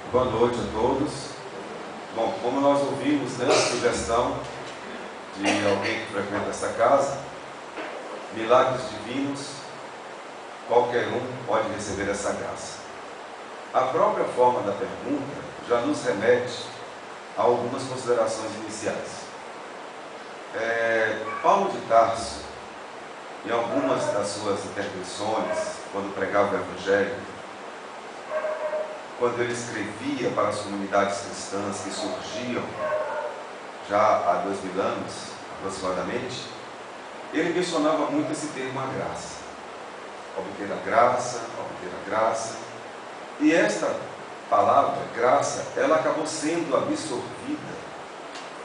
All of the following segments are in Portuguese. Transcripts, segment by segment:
Boa noite a todos. Bom, como nós ouvimos, né, a sugestão de alguém que frequenta essa casa, milagres divinos, qualquer um pode receber essa graça. A própria forma da pergunta já nos remete a algumas considerações iniciais. Paulo de Tarso, em algumas das suas intervenções, quando pregava o Evangelho, quando ele escrevia para as comunidades cristãs que surgiam já há 2000 anos, aproximadamente, ele mencionava muito esse termo, a graça. Obter a graça, obter a graça. E esta palavra, graça, ela acabou sendo absorvida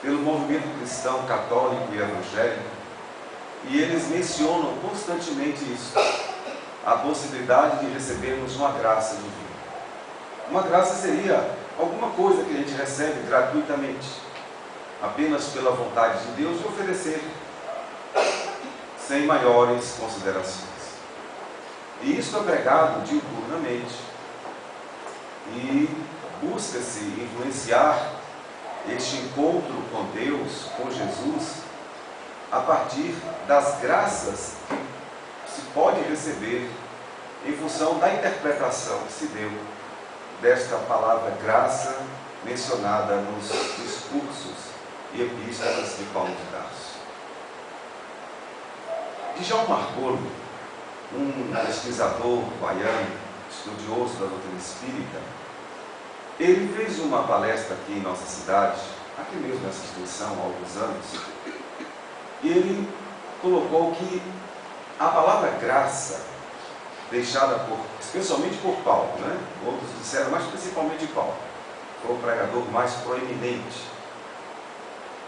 pelo movimento cristão, católico e evangélico, e eles mencionam constantemente isso, a possibilidade de recebermos uma graça divina. Uma graça seria alguma coisa que a gente recebe gratuitamente, apenas pela vontade de Deus de oferecer, sem maiores considerações. E isso é pregado diuturnamente, e busca-se influenciar este encontro com Deus, com Jesus, a partir das graças que se pode receber em função da interpretação que se deu desta palavra graça mencionada nos discursos e epístolas de Paulo de Tarso. Djalma Argolo, um pesquisador baiano, estudioso da doutrina espírita, ele fez uma palestra aqui em nossa cidade, aqui mesmo nessa instituição, há alguns anos, e ele colocou que a palavra graça, deixada especialmente por Paulo, né? Outros disseram, mas principalmente Paulo, foi o pregador mais proeminente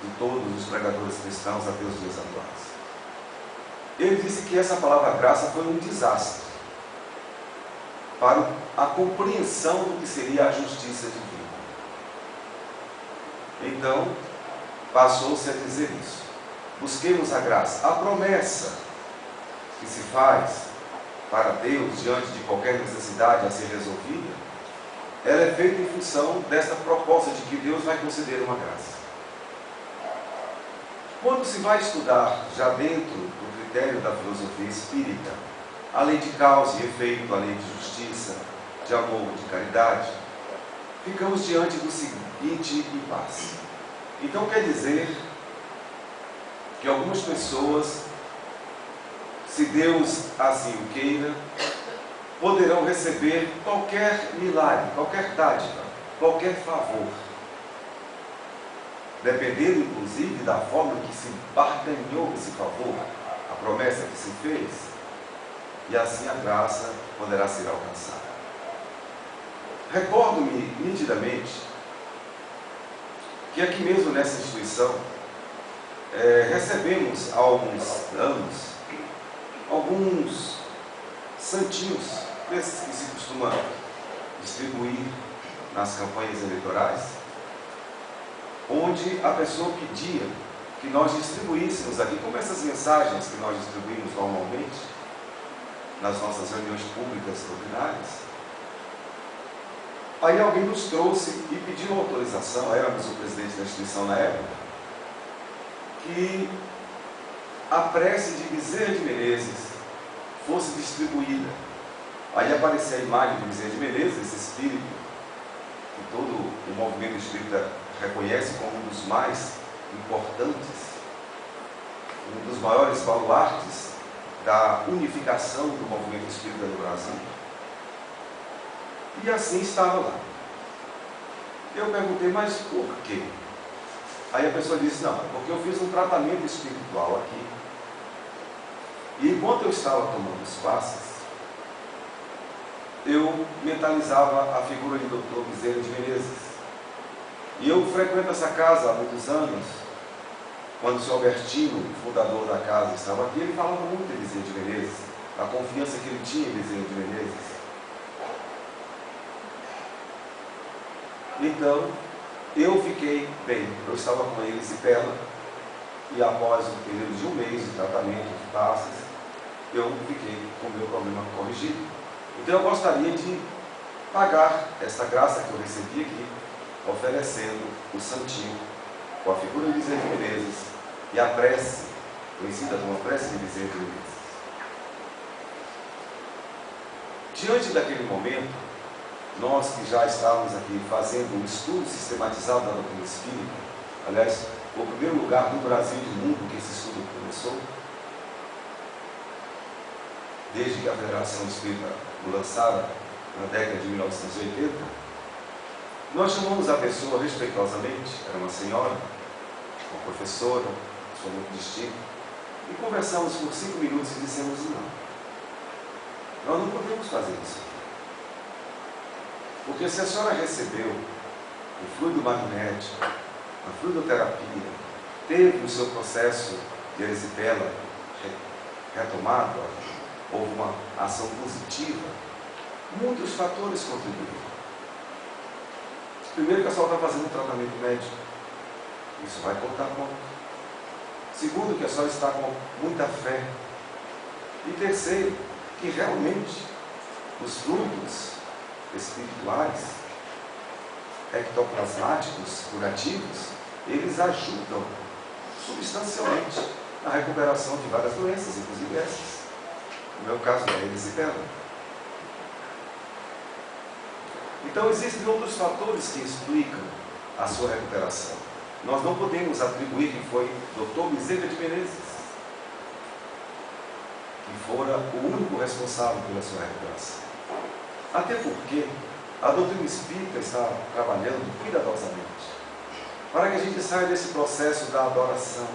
de todos os pregadores cristãos até os dias atuais. Ele disse que essa palavra graça foi um desastre para a compreensão do que seria a justiça divina. Então, passou-se a dizer isso. Busquemos a graça. A promessa que se faz para Deus diante de qualquer necessidade a ser resolvida, ela é feita em função dessa proposta de que Deus vai conceder uma graça. Quando se vai estudar já dentro do critério da filosofia espírita, a lei de causa e efeito, a lei de justiça, de amor, de caridade, ficamos diante do seguinte impasse. Então quer dizer que algumas pessoas, se Deus assim o queira, poderão receber qualquer milagre, qualquer dádiva, qualquer favor, dependendo inclusive da forma que se barganhou esse favor, a promessa que se fez, e assim a graça poderá ser alcançada. Recordo-me nitidamente que aqui mesmo nessa instituição recebemos há alguns anos alguns santinhos, desses que se costuma distribuir nas campanhas eleitorais, onde a pessoa pedia que nós distribuíssemos aqui, como essas mensagens que nós distribuímos normalmente nas nossas reuniões públicas doutrinárias. Aí alguém nos trouxe e pediu autorização, éramos o presidente da instituição na época, que a prece de Bezerra de Menezes fosse distribuída. Aí aparecia a imagem de Bezerra de Menezes, esse espírito que todo o movimento espírita reconhece como um dos mais importantes, um dos maiores baluartes da unificação do movimento espírita no Brasil. E assim estava lá. Eu perguntei, mas por quê? Aí a pessoa disse, não, porque eu fiz um tratamento espiritual aqui, e enquanto eu estava tomando os passes, eu mentalizava a figura de Dr. Bezerra de Menezes. E eu frequento essa casa há muitos anos. Quando o senhor Albertino, o fundador da casa, estava aqui, ele falava muito de Bezerra de Menezes, a confiança que ele tinha em Bezerra de Menezes. Então, eu fiquei bem, eu estava com eles em Pela, e após um período de um mês de tratamento, de passes, eu fiquei com o meu problema corrigido. Então eu gostaria de pagar esta graça que eu recebi aqui, oferecendo o santinho, com a figura de Bezerra de Menezes e a prece, conhecida como a prece de Bezerra de Menezes. Diante daquele momento, nós que já estávamos aqui fazendo um estudo sistematizado da doutrina espírita, aliás, o primeiro lugar do Brasil e do mundo que esse estudo começou, desde que a Federação Espírita o lançara na década de 1980, nós chamamos a pessoa respeitosamente, era uma senhora, uma professora, uma pessoa muito distinta, e conversamos por 5 minutos e dissemos: nós não podemos fazer isso. Porque se a senhora recebeu o fluido magnético, a fluidoterapia, teve o seu processo de erisipela retomado, houve uma ação positiva, muitos fatores contribuíram. Primeiro, que a senhora está fazendo um tratamento médico, isso vai contar ponto. Segundo, que a senhora está com muita fé. E terceiro, que realmente os fluidos espirituais, ectoplasmáticos, curativos, eles ajudam substancialmente na recuperação de várias doenças, inclusive essas. No meu caso, é erisipela. Então, existem outros fatores que explicam a sua recuperação. Nós não podemos atribuir que foi Dr. Bezerra de Menezes que fora o único responsável pela sua recuperação. Até porque a doutrina espírita está trabalhando cuidadosamente para que a gente saia desse processo da adoração,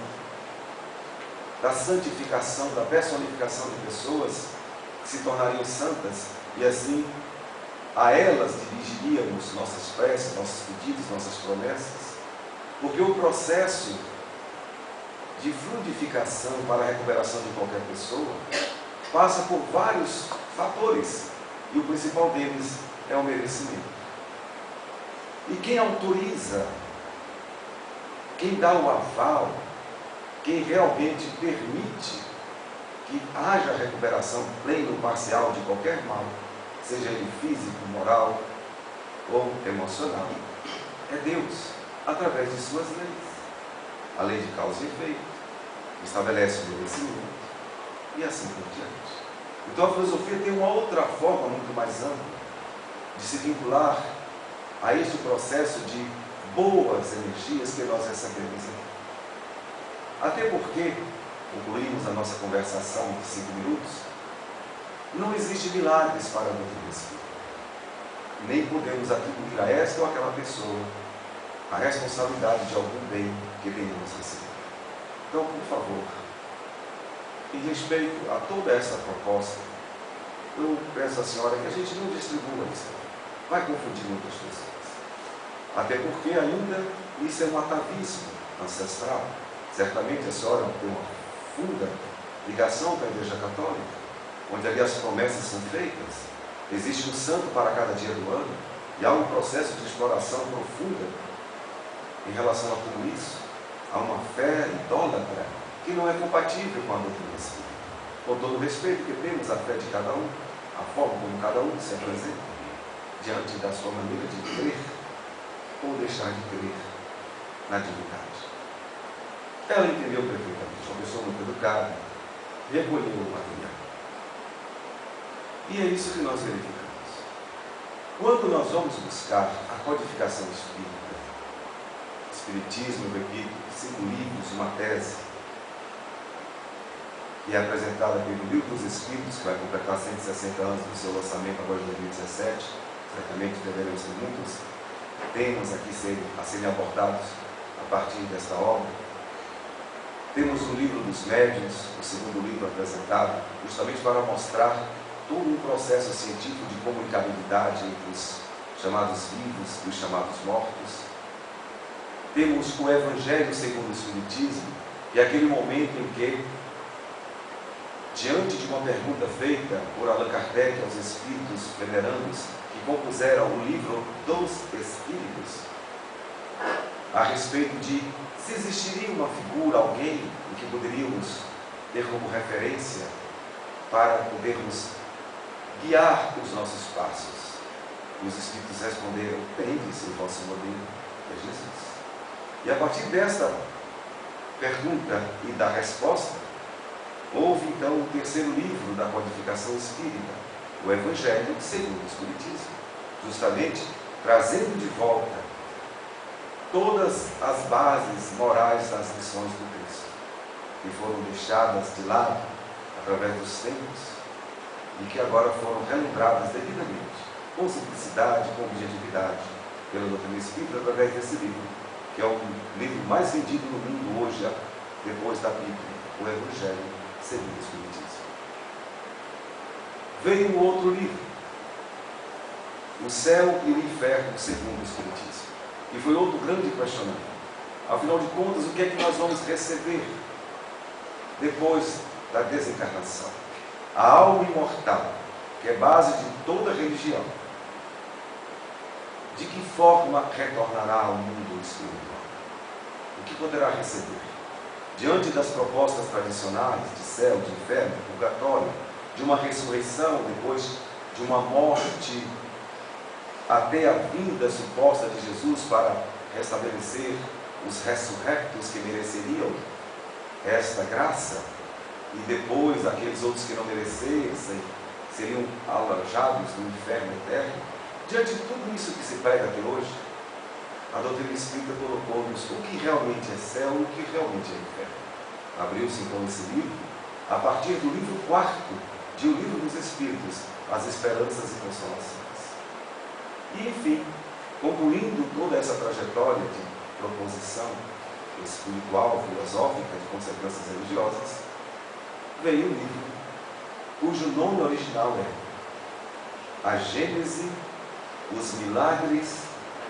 da santificação, da personificação de pessoas que se tornariam santas, e assim a elas dirigiríamos nossas preces, nossos pedidos, nossas promessas, porque o processo de fluidificação para a recuperação de qualquer pessoa passa por vários fatores, e o principal deles é o merecimento. E quem autoriza, quem dá o aval, quem realmente permite que haja recuperação plena ou parcial de qualquer mal, seja ele físico, moral ou emocional, é Deus, através de suas leis. A lei de causa e efeito estabelece o merecimento e assim por diante. Então a filosofia tem uma outra forma muito mais ampla de se vincular a este processo de boas energias que nós recebemos aqui. Até porque, concluímos a nossa conversação de 5 minutos, não existe milagres para a doutrina espírita. Nem podemos atribuir a esta ou aquela pessoa a responsabilidade de algum bem que venhamos receber. Então, por favor, em respeito a toda essa proposta, eu peço à senhora que a gente não distribua isso. Vai confundir muitas pessoas. Até porque ainda isso é um atavismo ancestral. Certamente a senhora tem uma funda ligação com a Igreja Católica, onde ali as promessas são feitas. Existe um santo para cada dia do ano, e há um processo de exploração profunda em relação a tudo isso. Há uma fé idólatra que não é compatível com a doutrina espírita. Com todo o respeito que temos a fé de cada um, a forma como cada um se apresenta diante da sua maneira de crer ou deixar de crer na divindade. Ela entendeu perfeitamente, uma pessoa muito educada, recolheu o material. E é isso que nós verificamos. Quando nós vamos buscar a codificação espírita, Espiritismo, eu repito, 5 livros, uma tese, que é apresentada pelo Livro dos Espíritos, que vai completar 160 anos do seu lançamento agora em 2017, certamente deveremos ter muitos temas aqui a serem abordados a partir desta obra. Temos o Livro dos Médiuns, o segundo livro apresentado, justamente para mostrar todo um processo científico de comunicabilidade entre os chamados vivos e os chamados mortos. Temos o Evangelho segundo o Espiritismo, que é aquele momento em que, diante de uma pergunta feita por Allan Kardec aos espíritos venerandos que compuseram o livro dos Espíritos, a respeito de se existiria uma figura, alguém em que poderíamos ter como referência para podermos guiar os nossos passos. E os Espíritos responderam: tendes o vosso modelo, é Jesus. E a partir desta pergunta e da resposta, houve então o terceiro livro da codificação espírita, o Evangelho segundo o Espiritismo, justamente trazendo de volta todas as bases morais das lições do Cristo, que foram deixadas de lado através dos tempos e que agora foram relembradas devidamente, com simplicidade, com objetividade, pela doutrina espírita, através desse livro, que é o livro mais vendido no mundo hoje, depois da Bíblia, o Evangelho segundo o Espiritismo. Veio um outro livro, O Céu e o Inferno segundo o Espiritismo, e foi outro grande questionamento. Afinal de contas, o que é que nós vamos receber depois da desencarnação? A alma imortal, que é base de toda religião, de que forma retornará ao mundo espiritual? O que poderá receber? Diante das propostas tradicionais de céu, de inferno, de purgatório, de uma ressurreição depois de uma morte, até a vinda suposta de Jesus para restabelecer os ressurrectos que mereceriam esta graça, e depois aqueles outros que não merecessem seriam alojados no inferno eterno. Diante de tudo isso que se prega aqui hoje, a doutrina espírita colocou-nos o que realmente é céu e o que realmente é inferno. Abriu-se então esse livro, a partir do livro 4º de O Livro dos Espíritos, As Esperanças e Consolações. E, enfim, concluindo toda essa trajetória de proposição espiritual, filosófica, de consequências religiosas, veio um livro cujo nome original é A Gênese, os Milagres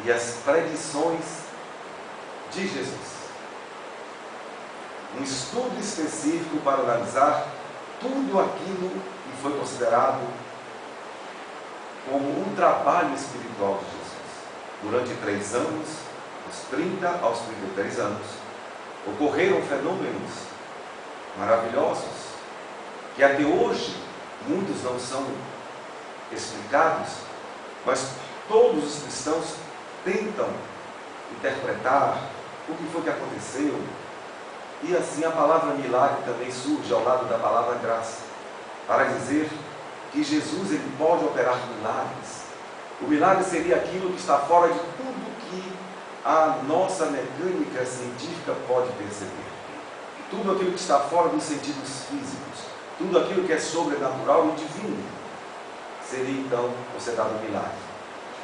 e as Predições de Jesus. Um estudo específico para analisar tudo aquilo que foi considerado como um trabalho espiritual de Jesus. Durante 3 anos, dos 30 aos 33 anos, ocorreram fenômenos maravilhosos, que até hoje muitos não são explicados, mas todos os cristãos tentam interpretar o que foi que aconteceu. E assim a palavra milagre também surge ao lado da palavra graça, para dizer que Jesus ele pode operar milagres. O milagre seria aquilo que está fora de tudo que a nossa mecânica científica pode perceber. Tudo aquilo que está fora dos sentidos físicos, tudo aquilo que é sobrenatural e divino, seria então considerado milagre.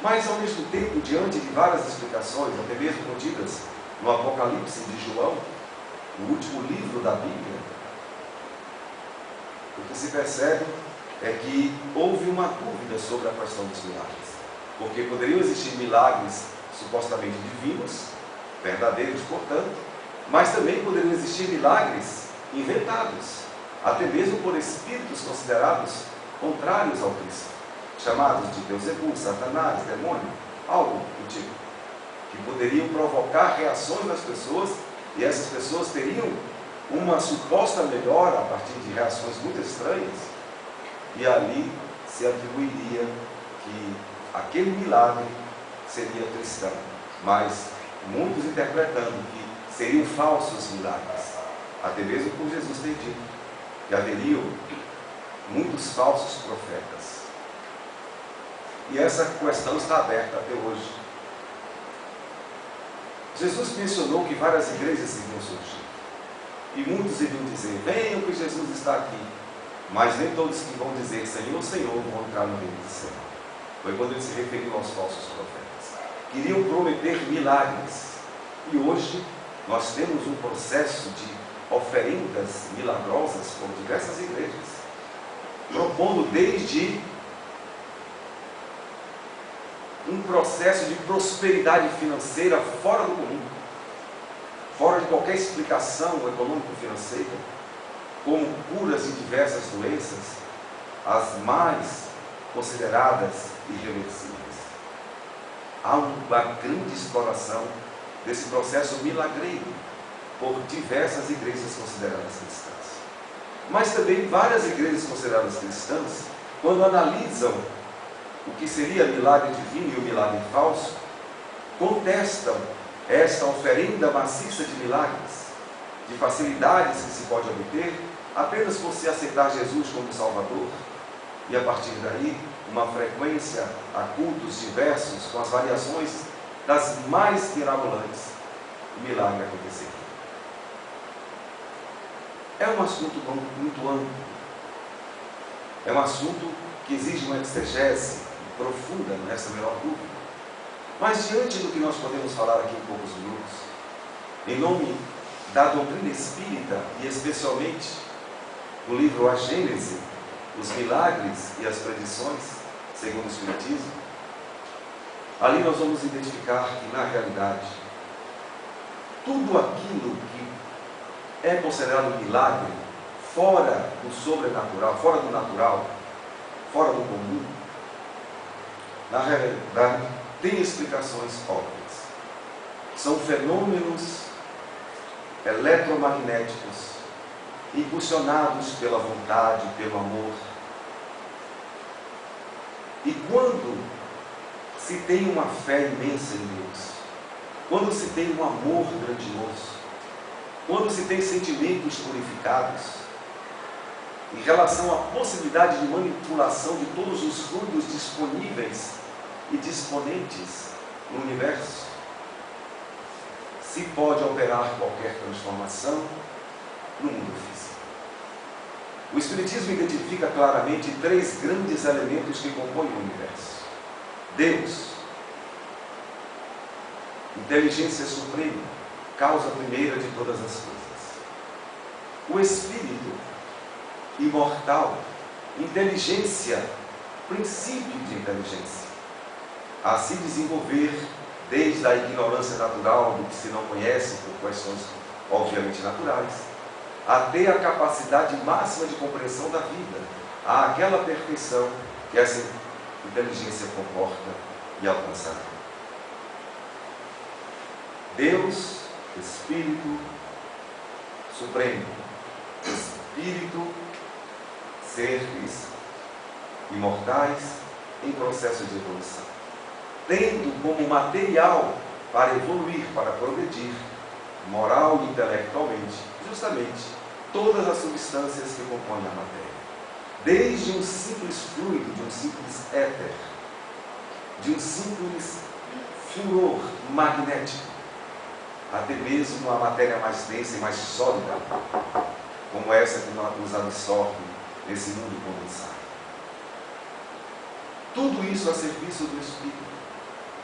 Mas ao mesmo tempo, diante de várias explicações, até mesmo contidas no Apocalipse de João, o último livro da Bíblia, o que se percebe é que houve uma dúvida sobre a questão dos milagres, porque poderiam existir milagres supostamente divinos, verdadeiros, portanto, mas também poderiam existir milagres inventados, até mesmo por espíritos considerados contrários ao Cristo, chamados de Beelzebul, Satanás, demônio, algo do tipo, que poderiam provocar reações nas pessoas, e essas pessoas teriam uma suposta melhora a partir de reações muito estranhas, e ali se atribuiria que aquele milagre seria cristão, mas muitos interpretando que seriam falsos milagres, até mesmo por Jesus ter dito que haveriam muitos falsos profetas. E essa questão está aberta até hoje. Jesus mencionou que várias igrejas iriam surgir, e muitos iriam dizer: venham que Jesus está aqui, mas nem todos que vão dizer Senhor, Senhor vão entrar no reino do céu. Foi quando ele se referiu aos falsos profetas. Queriam prometer milagres, e hoje nós temos um processo de oferendas milagrosas por diversas igrejas, propondo desde um processo de prosperidade financeira fora do comum, fora de qualquer explicação econômico-financeira, como curas de diversas doenças, as mais consideradas irreversíveis. Há uma grande exploração desse processo milagreiro por diversas igrejas consideradas cristãs. Mas também várias igrejas consideradas cristãs, quando analisam o que seria milagre divino e o milagre falso, contestam esta oferenda maciça de milagres, de facilidades que se pode obter apenas por se aceitar Jesus como Salvador, e a partir daí uma frequência a cultos diversos com as variações das mais mirabolantes, o milagre acontecer. É um assunto muito amplo, é um assunto que exige uma exegese profunda, não é essa a menor dúvida. Mas diante do que nós podemos falar aqui em poucos minutos, em nome da doutrina espírita e especialmente no livro A Gênese, os milagres e as predições, segundo o Espiritismo, ali nós vamos identificar que na realidade tudo aquilo que é considerado milagre, fora do sobrenatural, fora do natural, fora do comum, na realidade tem explicações óbvias. São fenômenos eletromagnéticos impulsionados pela vontade, pelo amor. E quando se tem uma fé imensa em Deus, quando se tem um amor grandioso, quando se tem sentimentos purificados, em relação à possibilidade de manipulação de todos os fluidos disponíveis e disponentes no universo, se pode operar qualquer transformação no mundo físico. O Espiritismo identifica claramente três grandes elementos que compõem o universo: Deus, inteligência suprema, causa primeira de todas as coisas; o Espírito, imortal, inteligência, princípio de inteligência, a se desenvolver desde a ignorância natural do que se não conhece, por questões obviamente naturais, até a capacidade máxima de compreensão da vida, àquela perfeição que essa inteligência comporta e alcançará. Deus, Espírito Supremo, Espírito, seres imortais em processo de evolução, tendo como material para evoluir, para progredir, moral e intelectualmente, justamente todas as substâncias que compõem a matéria, desde um simples fluido, de um simples éter, de um simples furor magnético, até mesmo a matéria mais densa e mais sólida, como essa que nos absorve nesse mundo condensado. Tudo isso a serviço do Espírito,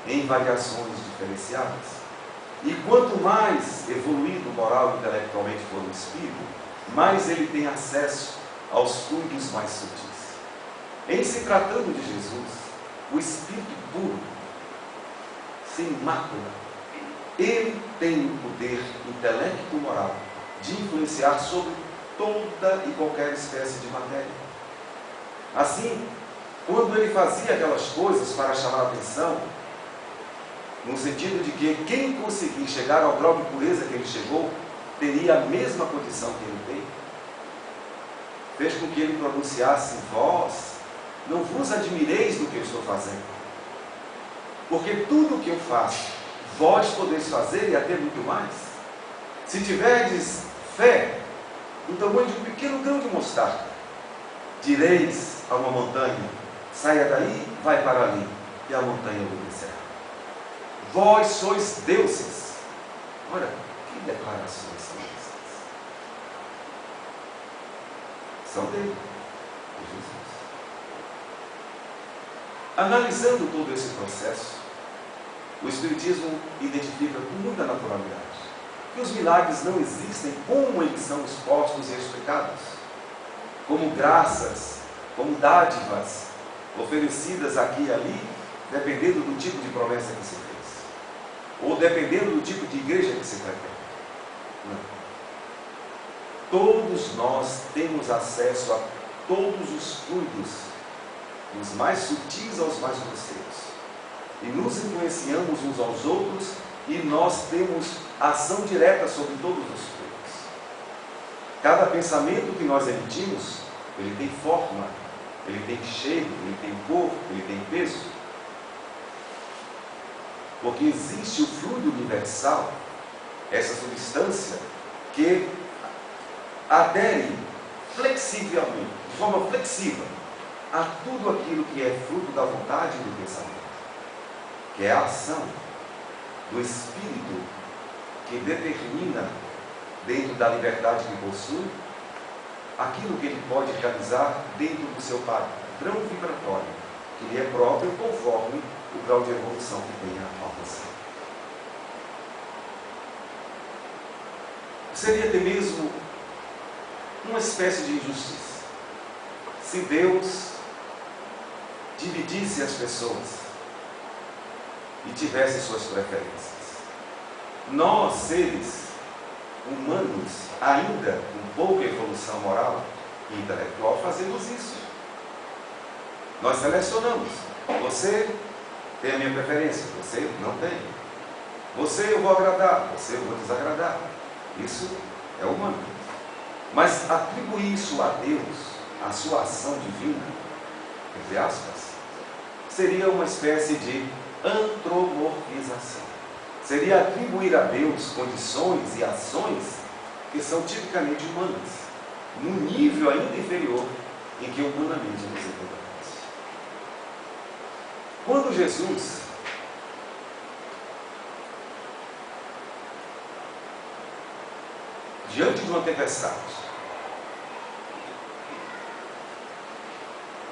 em variações diferenciadas. E quanto mais evoluído moral e intelectualmente for o Espírito, mais ele tem acesso aos fluidos mais sutis. Em se tratando de Jesus, o Espírito puro, sem mácula, ele tem o poder intelecto-moral de influenciar sobre toda e qualquer espécie de matéria. Assim, quando ele fazia aquelas coisas para chamar a atenção, no sentido de que quem conseguir chegar ao grau de pureza que ele chegou, teria a mesma condição que ele tem, fez com que ele pronunciasse: vós não vos admireis do que eu estou fazendo, porque tudo o que eu faço, vós podeis fazer e até muito mais. Se tiverdes fé do tamanho de um pequeno grão de mostarda, direis a uma montanha: saia daí, vai para ali, e a montanha obedecerá. Vós sois deuses. Olha, que declarações são essas? São dele, de Jesus. Analisando todo esse processo, o Espiritismo identifica com muita naturalidade que os milagres não existem como eles são expostos e explicados, como graças, como dádivas oferecidas aqui e ali, dependendo do tipo de promessa que se fez, ou dependendo do tipo de igreja que se frequenta. Não. Todos nós temos acesso a todos os fluidos, dos mais sutis aos mais grosseiros, e nos influenciamos uns aos outros, e nós temos ação direta sobre todos os fluidos. Cada pensamento que nós emitimos, ele tem forma ele tem cheiro, ele tem corpo, ele tem peso. Porque existe o fluido universal, essa substância que adere flexivelmente, de forma flexível, a tudo aquilo que é fruto da vontade e do pensamento, que é a ação do Espírito que determina, dentro da liberdade que possui, aquilo que ele pode realizar dentro do seu padrão vibratório, que lhe é próprio conforme o grau de evolução que tenha alcançado. Seria até mesmo uma espécie de injustiça se Deus dividisse as pessoas e tivesse suas preferências. Nós, seres humanos, ainda com pouca evolução moral e intelectual, fazemos isso. Nós selecionamos. Você tem a minha preferência, você não tem. Você eu vou agradar, você eu vou desagradar. Isso é humano. Mas atribuir isso a Deus, a sua ação divina, entre aspas, seria uma espécie de antropomorfização. Seria atribuir a Deus condições e ações que são tipicamente humanas, num nível ainda inferior em que humanamente nos encontramos. Quando Jesus diante de uma tempestade,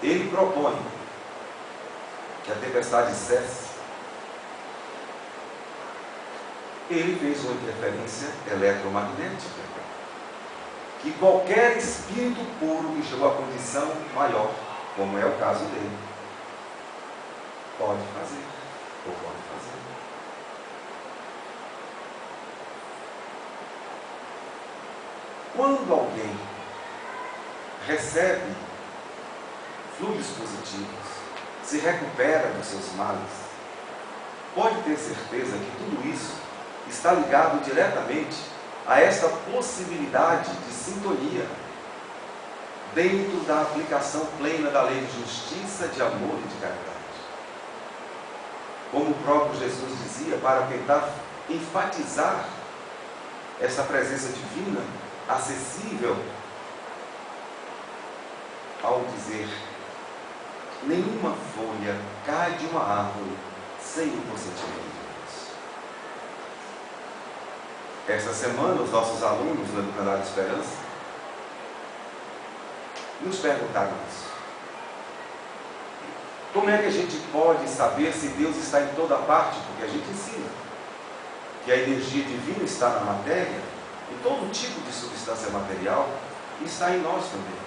ele propõe que a tempestade cesse, ele fez uma interferência eletromagnética, que qualquer espírito puro que chegou à condição maior, como é o caso dele, pode fazer, ou pode fazer. Quando alguém recebe fluidos positivos, se recupera dos seus males, pode ter certeza que tudo isso está ligado diretamente a essa possibilidade de sintonia dentro da aplicação plena da lei de justiça, de amor e de caridade. Como o próprio Jesus dizia, para tentar enfatizar essa presença divina acessível, ao dizer: nenhuma folha cai de uma árvore sem o consentimento de Deus. Esta semana, os nossos alunos do Educandário Esperança nos perguntaram isso. Como é que a gente pode saber se Deus está em toda parte? Porque a gente ensina que a energia divina está na matéria, e todo tipo de substância material está em nós também.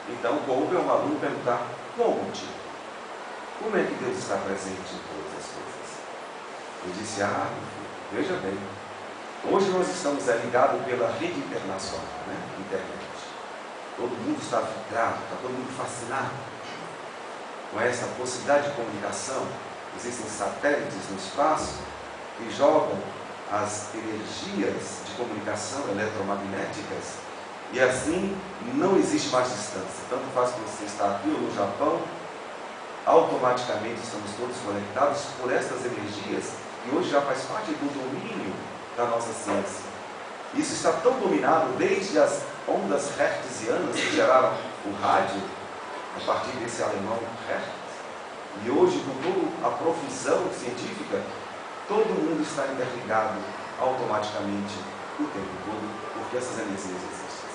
Então, coube um aluno perguntar: qual o motivo? Como é que Deus está presente em todas as coisas? Eu disse: meu filho, veja bem, hoje nós estamos ligados pela rede internacional, internet. Todo mundo está vidrado, está todo mundo fascinado com essa possibilidade de comunicação. Existem satélites no espaço que jogam as energias de comunicação eletromagnéticas, e assim não existe mais distância. Tanto faz que você está aqui ou no Japão, automaticamente estamos todos conectados por essas energias, que hoje já faz parte do domínio da nossa ciência. Isso está tão dominado desde as ondas hertzianas que geraram o rádio, a partir desse alemão Hertz, e hoje, com toda a profusão científica, todo mundo está interligado automaticamente o tempo todo, porque essas energias existem.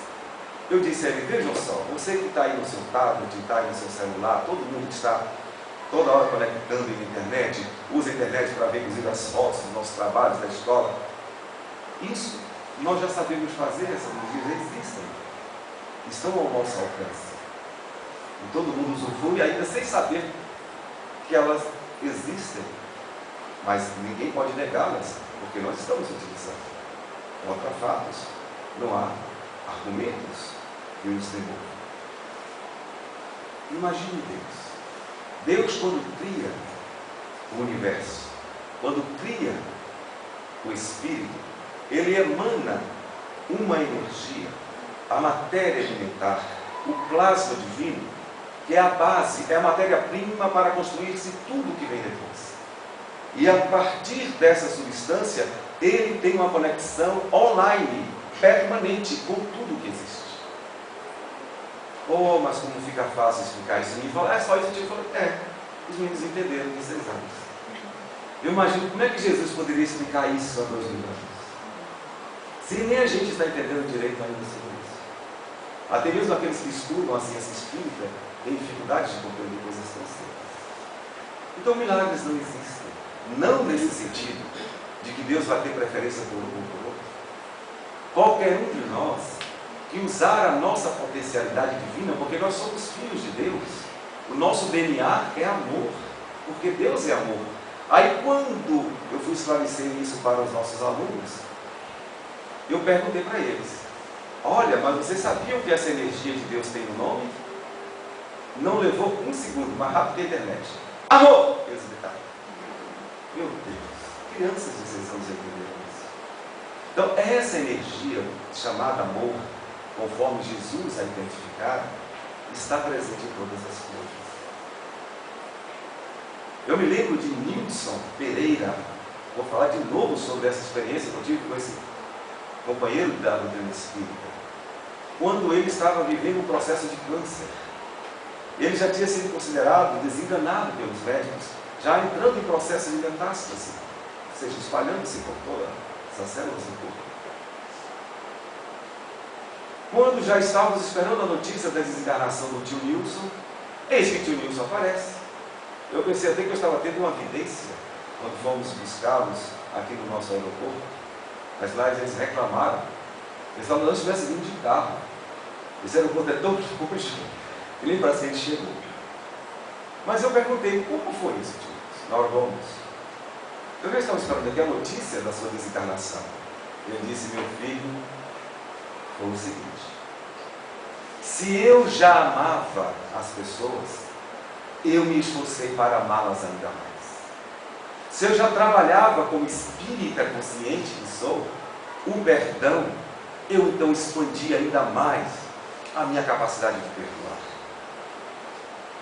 Eu disse a ele: vejam só, você que está aí no seu tablet, está aí no seu celular, todo mundo que está toda hora conectando na internet, usa a internet para ver, inclusive, as fotos dos nossos trabalhos da escola. Isso nós já sabemos fazer, essas energias existem, estão ao nosso alcance. E todo mundo usufrui ainda sem saber que elas existem. Mas ninguém pode negá-las, porque nós estamos utilizando. Contra fatos, não há argumentos que nos devolvam. Imagine Deus. Deus, quando cria o universo, quando cria o Espírito, ele emana uma energia, a matéria elementar, o plasma divino, que é a base, é a matéria-prima para construir-se tudo o que vem depois. E a partir dessa substância, ele tem uma conexão online, permanente, com tudo que existe. Oh, mas como fica fácil explicar isso? E falar, só isso. Eu falei, os meninos entenderam de 6 anos. Eu imagino como é que Jesus poderia explicar isso a 2 mil anos. Se nem a gente está entendendo direito ainda sobre isso. Até mesmo aqueles que estudam a ciência espírita têm dificuldade de compreender coisas tão simples. Então milagres não existem. Não nesse sentido de que Deus vai ter preferência por um ou por outro. Qualquer um de nós que usar a nossa potencialidade divina, porque nós somos filhos de Deus, o nosso DNA é amor, porque Deus é amor. Aí quando eu fui esclarecer isso para os nossos alunos, eu perguntei para eles, olha, mas vocês sabiam que essa energia de Deus tem um nome? Não levou 1 segundo, mais rápido que a internet. Amor! Eles gritaram. Meu Deus, crianças de 6 anos entenderam isso. Então, essa energia chamada amor, conforme Jesus a identificar, está presente em todas as coisas. Eu me lembro de Nilson Pereira, vou falar de novo sobre essa experiência que eu tive com esse companheiro da doutrina espírita, quando ele estava vivendo um processo de câncer. Ele já tinha sido considerado desenganado pelos médicos, já entrando em processo de metástase, ou seja, espalhando-se por todas essas células do corpo. Quando já estávamos esperando a notícia da desencarnação do tio Nilson, eis que o tio Nilson aparece. Eu pensei até que eu estava tendo uma vidência quando fomos buscá-los aqui no nosso aeroporto, mas lá eles reclamaram. Eles falaram, não estivesse vindo de carro. Esse aeroporto é tão longe. E nem parece que ele chegou. Mas eu perguntei, como foi isso, tio? Na hora do almoço. Eu já estava esperando aqui a notícia da sua desencarnação. Ele disse, meu filho, foi o seguinte: se eu já amava as pessoas, eu me esforcei para amá-las ainda mais. Se eu já trabalhava como espírita consciente que sou, o perdão, eu então expandi ainda mais a minha capacidade de perdoar.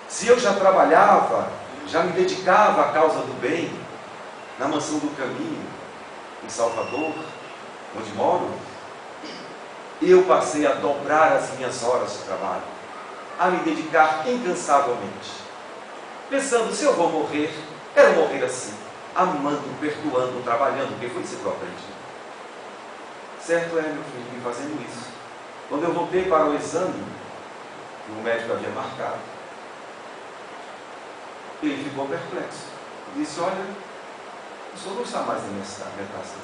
Se eu já trabalhava, já me dedicava à causa do bem, na Mansão do Caminho, em Salvador, onde moro, eu passei a dobrar as minhas horas de trabalho, a me dedicar incansavelmente, pensando, se eu vou morrer, quero morrer assim, amando, perdoando, trabalhando, porque foi isso que eu aprendi. Certo é, meu filho, me fazendo isso. Quando eu voltei para o exame que o médico havia marcado, ele ficou perplexo. Disse, olha, o senhor não está mais em metástase.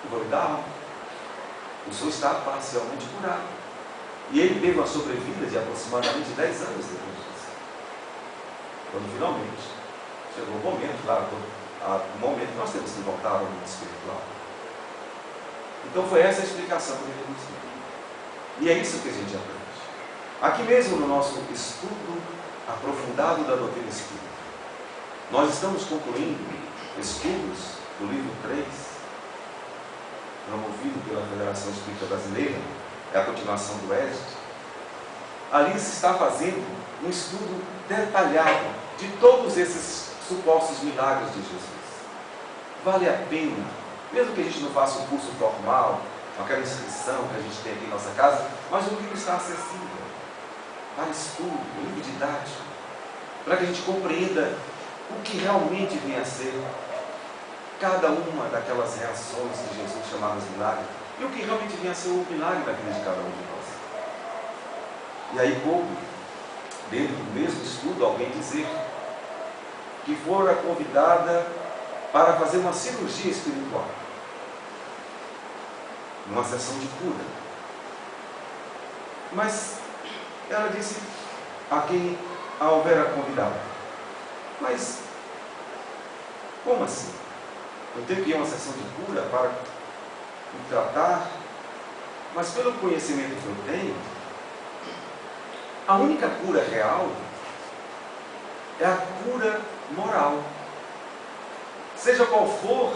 Eu vou lhe dar algo. O senhor está parcialmente curado. E ele teve uma sobrevida de aproximadamente 10 anos depois disso. Quando finalmente chegou o momento, claro, o momento que nós temos que voltar ao mundo espiritual. Então foi essa a explicação que ele nos deu. E é isso que a gente aprende. Aqui mesmo no nosso estudo aprofundado da doutrina espírita, nós estamos concluindo estudos do livro 3, promovido pela Federação Espírita Brasileira, é a continuação do Êxito. Ali se está fazendo um estudo detalhado de todos esses supostos milagres de Jesus. Vale a pena, mesmo que a gente não faça um curso formal, aquela inscrição que a gente tem aqui em nossa casa, mas o livro está acessível para estudo, um livro didático, para que a gente compreenda o que realmente vem a ser cada uma daquelas reações que Jesus chamava de milagre, e o que realmente vem a ser o milagre da vida de cada um de nós. E aí coube, dentro do mesmo estudo, alguém dizer que fora convidada para fazer uma cirurgia espiritual, numa sessão de cura. Mas ela disse a quem a houvera convidado, mas como assim? Eu tenho que ir a uma sessão de cura para me tratar? Mas pelo conhecimento que eu tenho, a única cura real é a cura moral. Seja qual for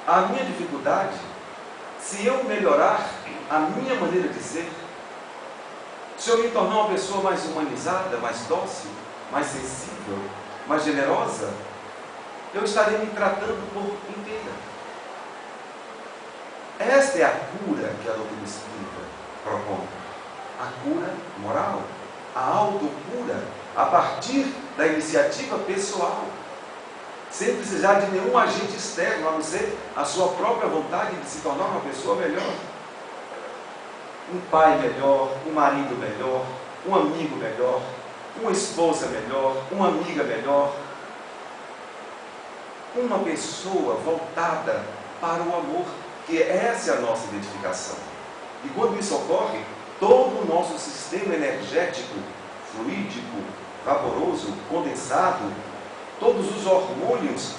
a minha dificuldade, se eu melhorar a minha maneira de ser, Se eu me tornar uma pessoa mais humanizada, mais dócil, mais sensível, mais generosa, eu estarei me tratando por inteira. Esta é a cura que a doutrina espírita propõe. A cura moral, a autocura, a partir da iniciativa pessoal, sem precisar de nenhum agente externo, a não ser a sua própria vontade de se tornar uma pessoa melhor. Um pai melhor, um marido melhor, um amigo melhor, uma esposa melhor, uma amiga melhor. Uma pessoa voltada para o amor, que essa é a nossa identificação. E quando isso ocorre, todo o nosso sistema energético, fluídico, vaporoso, condensado, todos os hormônios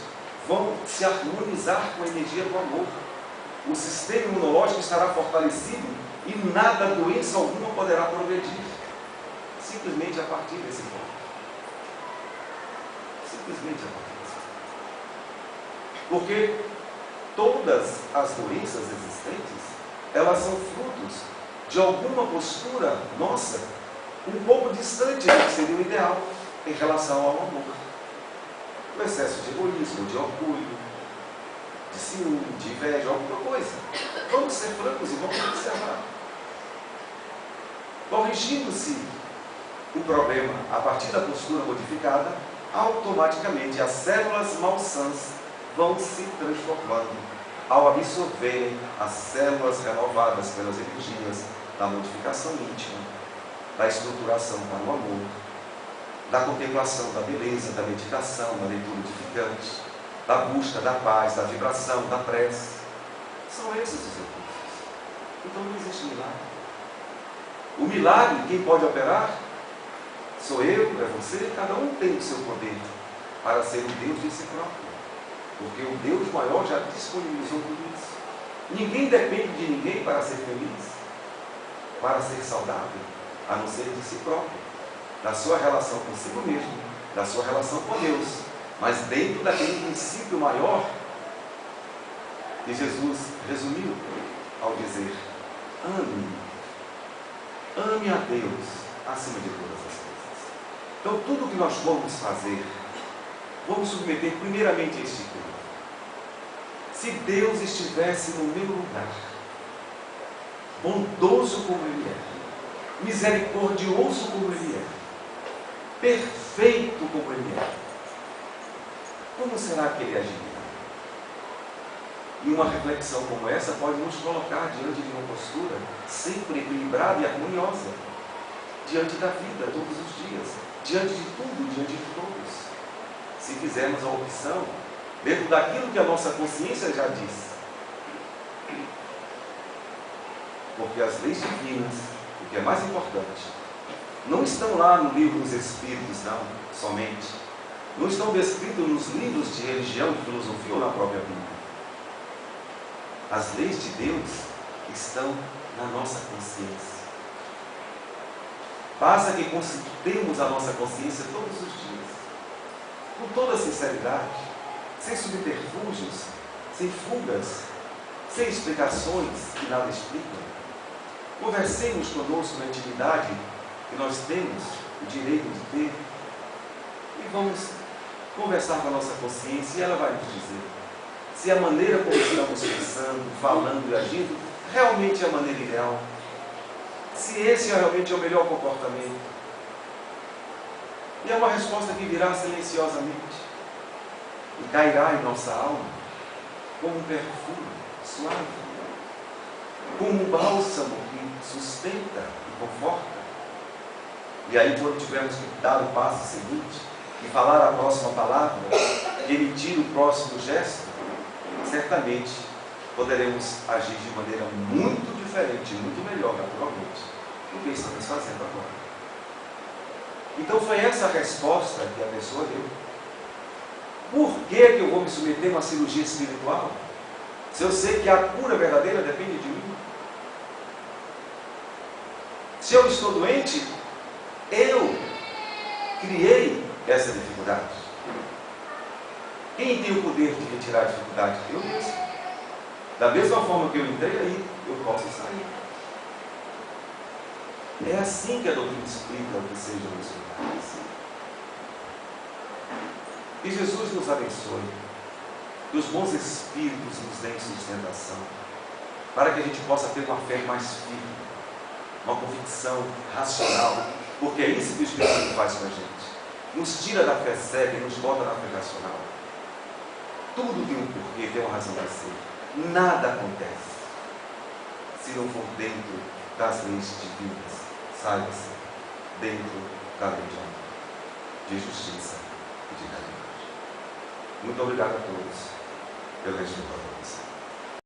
vão se harmonizar com a energia do amor. O sistema imunológico estará fortalecido e nada, doença alguma poderá progredir. Simplesmente a partir desse ponto. Simplesmente a partir desse ponto. Porque todas as doenças existentes, elas são frutos de alguma postura nossa um pouco distante do que seria o ideal em relação ao amor. O excesso de egoísmo, de orgulho, de ciúme, de inveja, alguma coisa. Vamos ser francos e vamos observar. Corrigindo-se o problema a partir da postura modificada, automaticamente as células malsãs vão se transformando ao absorverem as células renovadas pelas energias da modificação íntima, da estruturação para o amor, da contemplação da beleza, da meditação, da leitura edificante, da busca da paz, da vibração, da prece. São esses os recursos. Então não existe milagre. O milagre, quem pode operar? Sou eu, é você, cada um tem o seu poder para ser o Deus de si próprio. Porque o Deus maior já disponibilizou tudo isso. Ninguém depende de ninguém para ser feliz, para ser saudável, a não ser de si próprio, da sua relação consigo mesmo, da sua relação com Deus, mas dentro daquele princípio maior que Jesus resumiu ao dizer: ame a Deus acima de todas as coisas. Então tudo que nós vamos fazer, vamos submeter primeiramente a este culto. Se Deus estivesse no meu lugar, bondoso como Ele é, misericordioso como Ele é, perfeito como Ele é, como será que Ele agiria? E uma reflexão como essa pode nos colocar diante de uma postura sempre equilibrada e harmoniosa, diante da vida todos os dias, diante de tudo, diante de todos. Se fizermos a opção dentro daquilo que a nossa consciência já diz. Porque as leis divinas, o que é mais importante, não estão lá no livro dos Espíritos, não, somente. Não estão descritos nos livros de religião, de filosofia ou na própria Bíblia. As leis de Deus estão na nossa consciência. Basta que consultemos a nossa consciência todos os dias, com toda sinceridade, sem subterfúgios, sem fugas, sem explicações que nada explicam. Conversemos conosco na intimidade que nós temos o direito de ter e vamos conversar com a nossa consciência e ela vai nos dizer se a maneira como estamos pensando, falando e agindo realmente é a maneira ideal, se esse realmente é o melhor comportamento. E é uma resposta que virá silenciosamente e cairá em nossa alma como um perfume suave, como um bálsamo que sustenta e conforta. E aí, quando tivermos que dar o passo seguinte e falar a próxima palavra, emitir o próximo gesto, certamente poderemos agir de maneira muito diferente, muito melhor, naturalmente, do que estamos fazendo agora. Então foi essa a resposta que a pessoa deu. Por que eu vou me submeter a uma cirurgia espiritual, se eu sei que a cura verdadeira depende de mim? Se eu estou doente, eu criei essa dificuldade. Quem tem o poder de retirar a dificuldade? Eu mesmo. Da mesma forma que eu entrei aí, eu posso sair. É assim que a doutrina explica o que sejam os milagres. Que Jesus nos abençoe, que os bons espíritos nos deem sustentação, para que a gente possa ter uma fé mais firme, uma convicção racional, porque é isso que o Espírito Santo faz com a gente. Nos tira da fé cega e nos bota na fé racional. Tudo tem um porquê, tem uma razão de ser. Nada acontece se não for dentro das leis divinas. Saiba-se, dentro da lei de amor, de justiça e de caridade. Muito obrigado a todos pela ajuda.